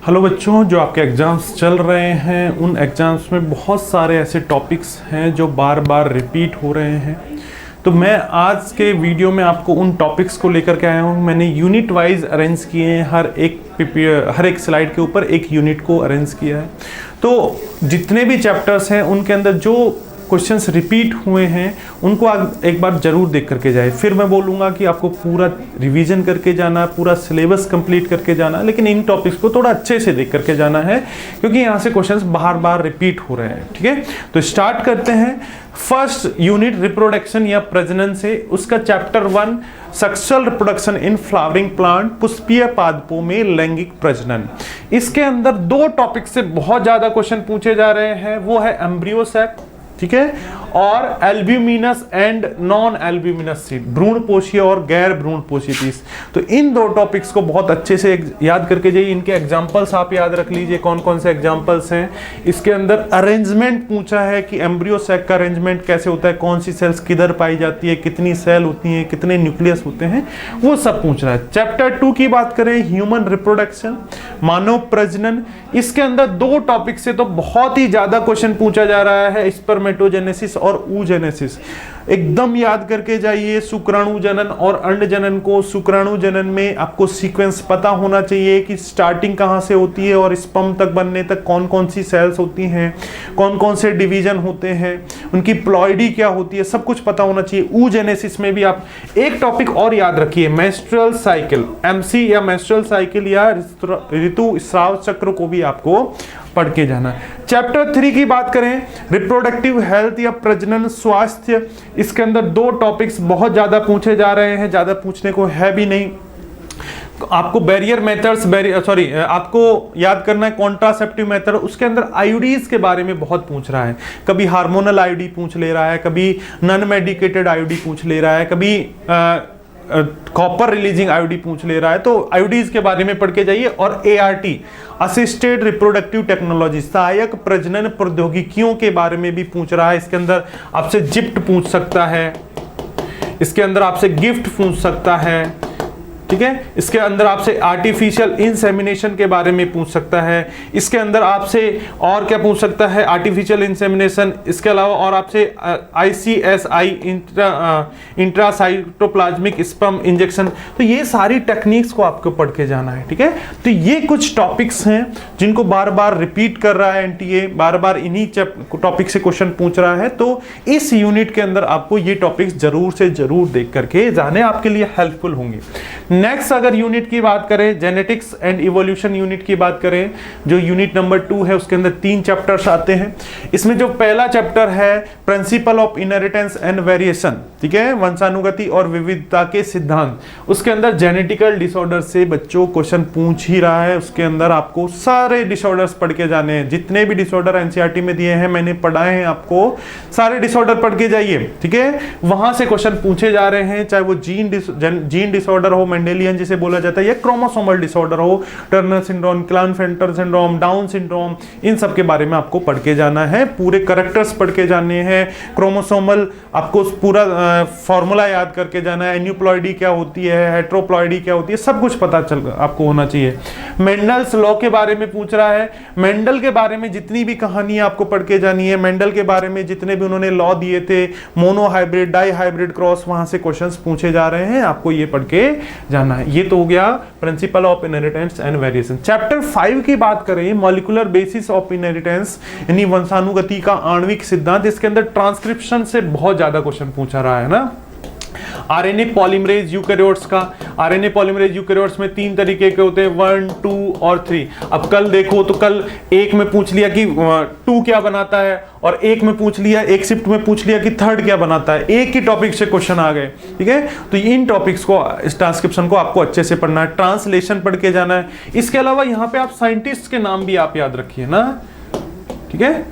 Hello बच्चों, जो आपके एग्ज़ाम्स चल रहे हैं उन एग्ज़ाम्स में बहुत सारे ऐसे टॉपिक्स हैं जो बार बार रिपीट हो रहे हैं। तो मैं आज के वीडियो में आपको उन टॉपिक्स को लेकर के आया हूँ। मैंने यूनिट वाइज अरेंज किए हैं, हर एक स्लाइड के ऊपर एक यूनिट को अरेंज किया है। तो जितने भी चैप्टर्स हैं उनके अंदर जो क्वेश्चंस रिपीट हुए हैं उनको आप एक बार जरूर देख करके जाए। फिर मैं बोलूँगा कि आपको पूरा रिवीजन करके जाना, पूरा सिलेबस कंप्लीट करके जाना, लेकिन इन टॉपिक्स को थोड़ा अच्छे से देख करके जाना है क्योंकि यहाँ से क्वेश्चंस बार बार रिपीट हो रहे हैं। ठीक है, तो स्टार्ट करते हैं। फर्स्ट यूनिट रिप्रोडक्शन या प्रजनन से, उसका chapter 1 sexual reproduction in flowering plant, पुष्पीय पादपों में लैंगिक प्रजनन। इसके अंदर दो टॉपिक से बहुत ज्यादा क्वेश्चन पूछे जा रहे हैं, वो है एम्ब्रियो सैक, ठीक है, और albuminous and non albuminous seed, भ्रूण पोषीय और गैर भ्रूण पोषीय पीस। तो इन दो टॉपिक्स को बहुत अच्छे से याद करके जाइए। इनके एग्जांपल्स आप याद रख लीजिए, कौन कौन से एग्जांपल्स हैं। इसके अंदर अरेंजमेंट पूछा है कि एम्ब्रियो सैक का अरेंजमेंट कैसे होता है, कौन सी सेल्स किधर पाई जाती है, कितनी सेल होती हैं, कितने न्यूक्लियस होते हैं, वो सब पूछ रहा है। चैप्टर 2 की बात करें, ह्यूमन रिप्रोडक्शन, मानव प्रजनन। इसके अंदर दो टॉपिक से तो बहुत ही ज्यादा क्वेश्चन पूछा जा रहा है, स्पर्मेटोजेनेसिस और oogenesis। एकदम याद करके जाइए। शुक्राणु जनन और अंड जनन को, शुक्राणु जनन में आपको सीक्वेंस पता होना चाहिए कि स्टार्टिंग कहां से होती है और स्पर्म तक बनने तक कौन कौन सी सेल्स होती हैं, कौन कौन से डिवीजन होते हैं, उनकी प्लॉइडी क्या होती है, सब कुछ पता होना चाहिए। oogenesis में भी आप एक टॉपिक और याद रखिए, मेंस्ट्रुअल साइकिल, MC या मेंस्ट्रुअल साइकिल या ऋतु स्राव चक्र को भी आपको पढ़ के जाना। चैप्टर 3 की बात करें, रिप्रोडक्टिव हेल्थ या प्रजनन स्वास्थ्य। इसके अंदर दो टॉपिक्स बहुत ज्यादा पूछे जा रहे हैं, ज्यादा पूछने को है भी नहीं। आपको बैरियर मेथड्स, आपको याद करना है कॉन्ट्रासेप्टिव मेथड। उसके अंदर आईयूडीज के बारे में बहुत पूछ रहा है, कभी हार्मोनल आईयूडी पूछ ले रहा है, कभी नॉन मेडिकेटेड आईयूडी पूछ ले रहा है, कभी कॉपर रिलीजिंग आईयूडी पूछ ले रहा है। तो आईयूडीज के बारे में पढ़ के जाइए। और ART, असिस्टेड रिप्रोडक्टिव टेक्नोलॉजी, सहायक प्रजनन प्रौद्योगिकियों के बारे में भी पूछ रहा है। इसके अंदर आपसे जिप्ट पूछ सकता है, इसके अंदर आपसे गिफ्ट पूछ सकता है, ठीक है। इसके अंदर आपसे आर्टिफिशियल इंसेमिनेशन के बारे में पूछ सकता है। इसके अंदर आपसे और क्या पूछ सकता है, आर्टिफिशियल इंसेमिनेशन। इसके अलावा और आपसे ICSI, इंट्रासाइटोप्लाज्मिक स्पर्म इंजेक्शन। तो ये सारी टेक्निक्स को आपको पढ़ के जाना है, ठीक है। तो ये कुछ टॉपिक्स हैं जिनको बार बार रिपीट कर रहा है NTA, बार बार इन्हीं टॉपिक से क्वेश्चन पूछ रहा है। तो इस यूनिट के अंदर आपको ये टॉपिक्स जरूर से जरूर देख करके जाने, आपके लिए हेल्पफुल होंगे। नेक्स्ट अगर यूनिट की बात करें, जेनेटिक्स एंड इवोल्यूशन यूनिट की बात करें, जो यूनिट नंबर 2 है, उसके अंदर 3 चैप्टर्स आते हैं। इसमें जो पहला चैप्टर है principle of inheritance and variation, ठीक है, वंशानुगति और विविधता के सिद्धांत। उसके अंदर जेनेटिकल डिसऑर्डर से बच्चों क्वेश्चन पूछ ही रहा है। उसके अंदर आपको सारे डिसऑर्डर्स पढ़ के जाने हैं, जितने भी डिसऑर्डर NCERT में दिए हैं, मैंने पढ़ाए हैं आपको, सारे डिसऑर्डर पढ़ के जाइए, ठीक है। वहां से क्वेश्चन पूछे जा रहे हैं, चाहे वो जीन डिसऑर्डर हो, मेंडेलियन जिसे बोला जाता है, या क्रोमोसोमल डिसऑर्डर हो, Turner syndrome, Klinefelter syndrome, Down syndrome, इन सब के बारे में आपको पढ़ के जाना है। पूरे करैक्टर्स पढ़ के जाने हैं। क्रोमोसोमल आपको पूरा फॉर्मूला याद करके जाना है, एन्यूप्लॉइडी क्या होती है, हेट्रोप्लॉइडी क्या होती है, सब कुछ पता चल आपको होना चाहिए। मेंडल्स लॉ के बारे में पूछ रहा है। मेंडल के बारे में जितनी भी कहानी आपको पढ़ के जानी है, मेंडल के बारे में जितने भी उन्होंने लॉ दिए थे, monohybrid, dihybrid, cross, वहां से क्वेश्चंस पूछे जा रहे हैं, आपको ये पढ़ के जाना है। ये तो हो गया principle of inheritance and variation. Chapter 5 की बात करें, मॉलिक्यूलर बेसिस ऑफ इनहेरिटेंस, यानी वंशानुगति का आणविक सिद्धांत। इसके अंदर ट्रांसक्रिप्शन से बहुत ज्यादा क्वेश्चन पूछा रहा है ना। RNA पॉलीमरेज यूकैरियोट्स का, RNA पॉलीमरेज यूकैरियोट्स में 3 तरीके के होते हैं, 1, 2 और 3। अब कल देखो तो कल एक में पूछ लिया कि 2 क्या बनाता है, और एक में पूछ लिया, एक शिफ्ट में पूछ लिया कि 3rd क्या बनाता है। एक ही टॉपिक से क्वेश्चन आ गए, ठीक है। तो इन टॉपिक्स को, इस ट्रांसक्रिप्शन को आपको अच्छे से पढ़ना है, ट्रांसलेशन पढ़ के जाना है। इसके अलावा यहाँ पे आप साइंटिस्ट के नाम भी आप याद रखिए ना, ठीक है।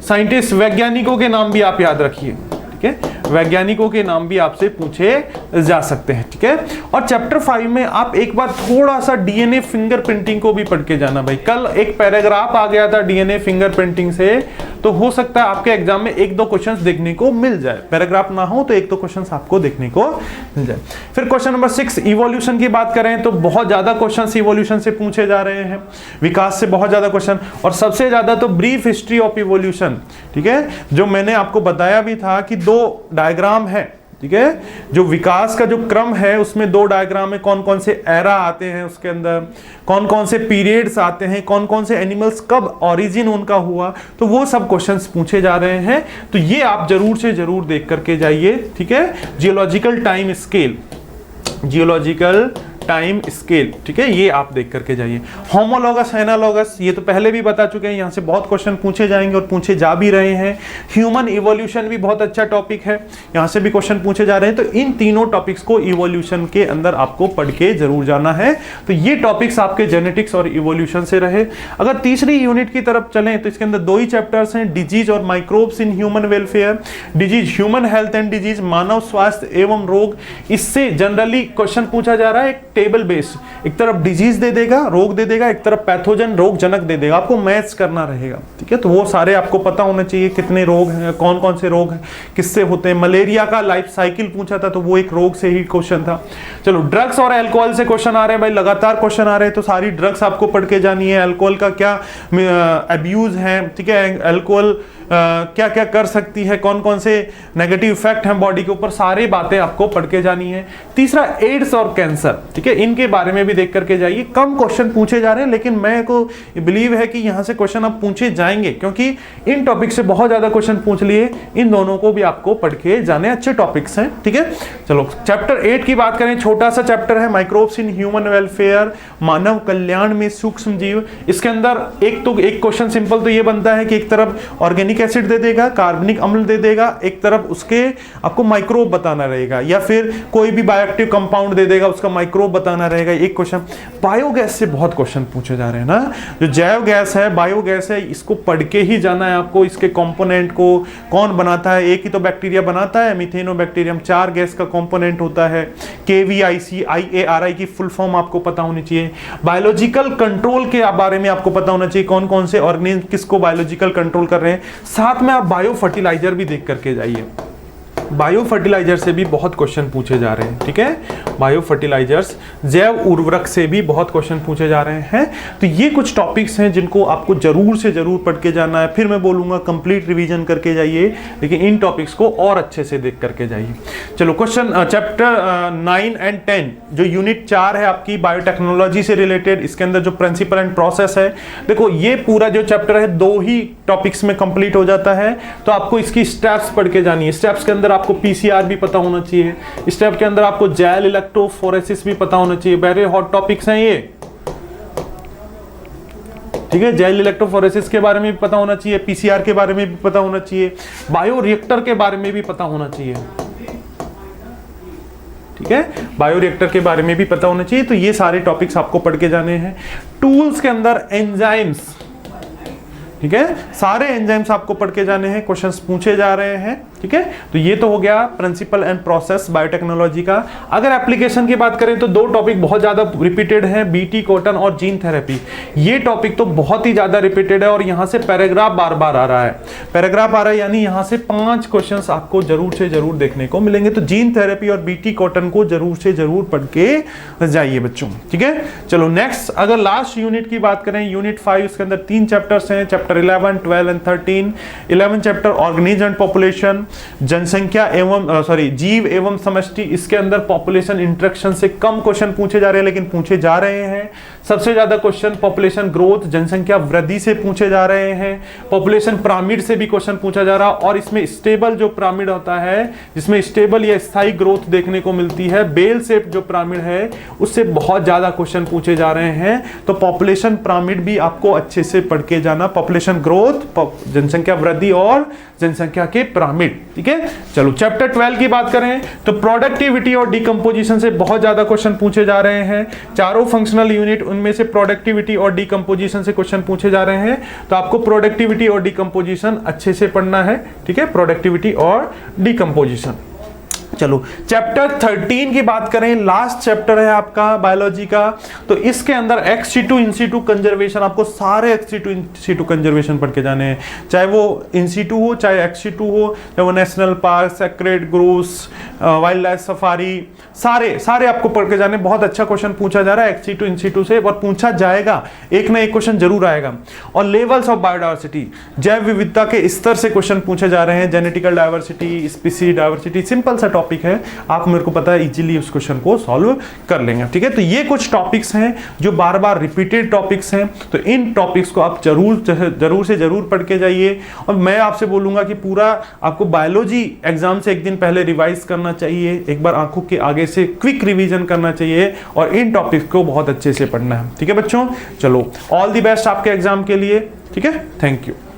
साइंटिस्ट, वैज्ञानिकों के नाम भी आप याद रखिए, ठीक है। वैज्ञानिकों के नाम भी आपसे पूछे जा सकते हैं, ठीक है। और चैप्टर 5 में आप एक बार थोड़ा सा डीएनए फिंगरप्रिंटिंग को भी पढ़ के जाना भाई। कल एक पैराग्राफ आ गया था डीएनए फिंगरप्रिंटिंग से, तो हो सकता है आपके एग्जाम में 1-2 क्वेश्चंस देखने को मिल जाए। पैराग्राफ ना हो तो 1-2 क्वेश्चंस आपको देखने को मिल जाए। फिर क्वेश्चन नंबर 6 इवोल्यूशन की बात करें तो बहुत ज्यादा क्वेश्चंस इवोल्यूशन से पूछे जा रहे हैं, विकास से बहुत ज्यादा क्वेश्चन, और सबसे ज्यादा तो ब्रीफ हिस्ट्री ऑफ इवोल्यूशन, ठीक है। जो मैंने आपको बताया भी था कि 2 डायग्राम है, ठीक है। जो विकास का जो क्रम है उसमें 2 डायग्राम में कौन कौन से एरा आते हैं, उसके अंदर कौन कौन से पीरियड्स आते हैं, कौन कौन से एनिमल्स कब ओरिजिन उनका हुआ, तो वो सब क्वेश्चंस पूछे जा रहे हैं। तो ये आप जरूर से जरूर देख करके जाइए, ठीक है। Geological time scale, geological time scale, ठीक है, ये आप देख करके जाइए। होमोलॉगस एनालॉगस, ये तो पहले भी बता चुके हैं, यहां से बहुत क्वेश्चन पूछे जाएंगे और पूछे जा भी रहे हैं। ह्यूमन इवोल्यूशन भी बहुत अच्छा टॉपिक है, यहां से भी क्वेश्चन पूछे जा रहे हैं। तो इन तीनों टॉपिक्स को इवोल्यूशन के अंदर आपको पढ़ के जरूर जाना है। तो ये टॉपिक्स आपके जेनेटिक्स और इवोल्यूशन से रहे। अगर तीसरी यूनिट की तरफ चलें तो इसके अंदर 2 ही चैप्टर्स हैं, डिजीज और microbes in human welfare. Disease, human health and disease, मानव स्वास्थ्य एवं रोग। इससे जनरली क्वेश्चन पूछा जा रहा है टेबल बेस्ड, एक तरफ डिजीज दे देगा, रोग दे देगा, एक तरफ पैथोजन रोग जनक दे देगा, आपको मैच करना रहेगा, ठीक है। तो वो सारे आपको पता होना चाहिए, कितने रोग हैं, कौन कौन से रोग हैं, किससे होते हैं। मलेरिया का लाइफ साइकिल पूछा था तो वो एक रोग से ही क्वेश्चन था। चलो, ड्रग्स और अल्कोहल से क्वेश्चन आ रहे हैं भाई, लगातार क्वेश्चन आ रहे हैं, तो सारी ड्रग्स आपको पढ़ के जानी है। अल्कोहल का क्या अब्यूज है, ठीक है, अल्कोहल क्या क्या कर सकती है, कौन कौन से नेगेटिव इफेक्ट हैं बॉडी के ऊपर, सारी बातें आपको पढ़ के जानी है। तीसरा एड्स और कैंसर, ठीक है, इनके बारे में भी देख करके जाइए। कम क्वेश्चन पूछे जा रहे हैं लेकिन मैं को बिलीव है कि यहां से क्वेश्चन अब पूछे जाएंगे, क्योंकि इन टॉपिक से बहुत ज्यादा क्वेश्चन पूछ लिए। इन दोनों को भी आपको पढ़ के जाने, अच्छे टॉपिक्स हैं, ठीक है। चलो, चैप्टर 8 की बात करें, छोटा सा चैप्टर है, माइक्रोब्स इन ह्यूमन वेलफेयर, मानव कल्याण में सूक्ष्म जीव। इसके अंदर एक क्वेश्चन सिंपल तो ये बनता है कि एक तरफ ऑर्गेनिक एसिड दे देगा, कार्बनिक अम्ल दे देगा, एक तरफ उसके आपको माइक्रोब बताना रहेगा, या फिर कोई भी बायोएक्टिव कंपाउंड दे देगा, उसका माइक्रोब बताना रहेगा। एक क्वेश्चन बायोगैस से बहुत क्वेश्चन पूछे जा रहे हैं ना, जो जैव गैस है, बायोगैस है, इसको पढ़ के ही जाना है आपको। इसके कंपोनेंट को कौन बनाता है, एक ही तो बैक्टीरिया बनाता है, मिथेनोबैक्टीरियम, 4 गैस का कंपोनेंट होता है। KVIC IARI की फुल फॉर्म आपको पता होनी चाहिए। बायोलॉजिकल कंट्रोल के बारे में आपको पता होना चाहिए, कौन कौन से ऑर्गेनिज्म किसको बायोलॉजिकल कंट्रोल कर रहे हैं। साथ में आप बायो फर्टिलाइजर भी देख करके जाइए, बायो फर्टिलाइजर से भी बहुत क्वेश्चन पूछे जा रहे हैं, ठीक है। बायो फर्टिलाइजर्स, जैव उर्वरक से भी बहुत क्वेश्चन पूछे जा रहे हैं। तो ये कुछ टॉपिक्स हैं जिनको आपको जरूर से जरूर पढ़ के जाना है। फिर मैं बोलूंगा कंप्लीट रिवीजन करके जाइए, लेकिन इन टॉपिक्स को और अच्छे से देख करके जाइए। चलो, क्वेश्चन चैप्टर 9 एंड 10, जो यूनिट 4 है आपकी बायोटेक्नोलॉजी से रिलेटेड, इसके अंदर जो प्रिंसिपल एंड प्रोसेस है, देखो ये पूरा जो चैप्टर है 2 ही टॉपिक्स में कंप्लीट हो जाता है। तो आपको इसकी स्टेप्स पढ़ के जानी है। स्टेप्स के अंदर आपको PCR भी पता होना चाहिए, स्टेप के अंदर आपको जेल इलेक्ट्रोफोरेसिस भी पता होना चाहिए। वेरी हॉट टॉपिक्स हैं ये, ठीक है। जेल इलेक्ट्रोफोरेसिस के बारे में भी पता होना चाहिए, PCR के बारे में भी पता होना चाहिए, बायो रिएक्टर के बारे में भी पता होना चाहिए, ठीक है। बायो रिएक्टर के बारे में भी पता होना चाहिए। तो ये सारे टॉपिक्स आपको पढ़ के जाने हैं। टूल्स के अंदर एंजाइम्स, ठीक है, सारे एंजाइम्स आपको पढ़ के जाने हैं, क्वेश्चंस पूछे जा रहे हैं, ठीक है। तो ये तो हो गया प्रिंसिपल एंड प्रोसेस बायोटेक्नोलॉजी का। अगर एप्लीकेशन की बात करें तो 2 टॉपिक बहुत ज्यादा रिपीटेड हैं, BT कॉटन और जीन थेरेपी। ये टॉपिक तो बहुत ही ज्यादा रिपीटेड है और यहां से पैराग्राफ बार बार आ रहा है, पैराग्राफ आ रहा है, यानी यहां से 5 क्वेश्चंस आपको जरूर से जरूर देखने को मिलेंगे। तो जीन थेरेपी और BT कॉटन को जरूर से जरूर पढ़ के जाइए बच्चों, ठीक है। चलो नेक्स्ट, अगर लास्ट यूनिट की बात करें, यूनिट 5, उसके अंदर 3 चैप्टर्स हैं, chapter 11, 12 and 13। 11 chapter organism and population, जनसंख्या एवं जीव एवं समष्टि। इसके अंदर पॉपुलेशन इंटरेक्शन से कम क्वेश्चन पूछे जा रहे हैं, लेकिन पूछे जा रहे हैं। सबसे ज्यादा क्वेश्चन पॉपुलेशन ग्रोथ, जनसंख्या वृद्धि से पूछे जा रहे हैं। पॉपुलेशन पिरामिड से भी क्वेश्चन पूछा जा रहा है, और इसमें स्टेबल जो पिरामिड होता है, जिसमें स्टेबल या स्थायी ग्रोथ देखने को मिलती है, बेल शेप जो पिरामिड है, उससे बहुत ज्यादा क्वेश्चन पूछे जा रहे हैं। तो पॉपुलेशन पिरामिड भी आपको अच्छे से पढ़ के जाना। पॉपुलेशन पॉपुलेशन ग्रोथ, जनसंख्या वृद्धि और जनसंख्या के पिरामिड। ठीक है, चलो चैप्टर 12 की बात करें तो प्रोडक्टिविटी और डिकम्पोजिशन से बहुत ज्यादा क्वेश्चन पूछे जा रहे हैं। चारों फंक्शनल यूनिट, उनमें से प्रोडक्टिविटी और डिकम्पोजिशन से क्वेश्चन पूछे जा रहे हैं, तो आपको प्रोडक्टिविटी और डिकम्पोजिशन अच्छे से पढ़ना है। ठीक है, प्रोडक्टिविटी और डिकम्पोजिशन। चलो चैप्टर 13 की बात करें, लास्ट चैप्टर है आपका बायोलॉजी का, तो इसके अंदर एक्स सिटू इन सिटू कंजर्वेशन, आपको सारे एक्स सिटू इन सिटू कंजर्वेशन पढ़ के जाने हैं, चाहे वो इन सिटू हो चाहे एक्स सिटू हो, चाहे वो national park, sacred groves, wild life safari, सारे आपको पढ़ के जाने। बहुत अच्छा क्वेश्चन पूछा जा रहा है एक्स सिटू इन सिटू से, और पूछा जाएगा, एक ना एक क्वेश्चन जरूर आएगा। और लेवल्स ऑफ बायोडाइवर्सिटी, जैव विविधता के स्तर से क्वेश्चन पूछे जा रहे हैं, genetical diversity, species diversity, simple सा टॉपिक है, आप मेरे को पता है इजीली उस क्वेश्चन को सॉल्व कर लेंगे। ठीक है, तो ये कुछ टॉपिक्स हैं जो बार बार रिपीटेड टॉपिक्स हैं, तो इन टॉपिक्स को आप जरूर पढ़ के जाइए। और मैं आपसे बोलूंगा कि पूरा आपको बायोलॉजी एग्जाम से एक दिन पहले रिवाइज करना चाहिए, एक बार आंखों के आगे से क्विक रिवीजन करना चाहिए और इन टॉपिक्स को बहुत अच्छे से पढ़ना है। ठीक है बच्चों, चलो ऑल द बेस्ट आपके एग्जाम के लिए। ठीक है, थैंक यू।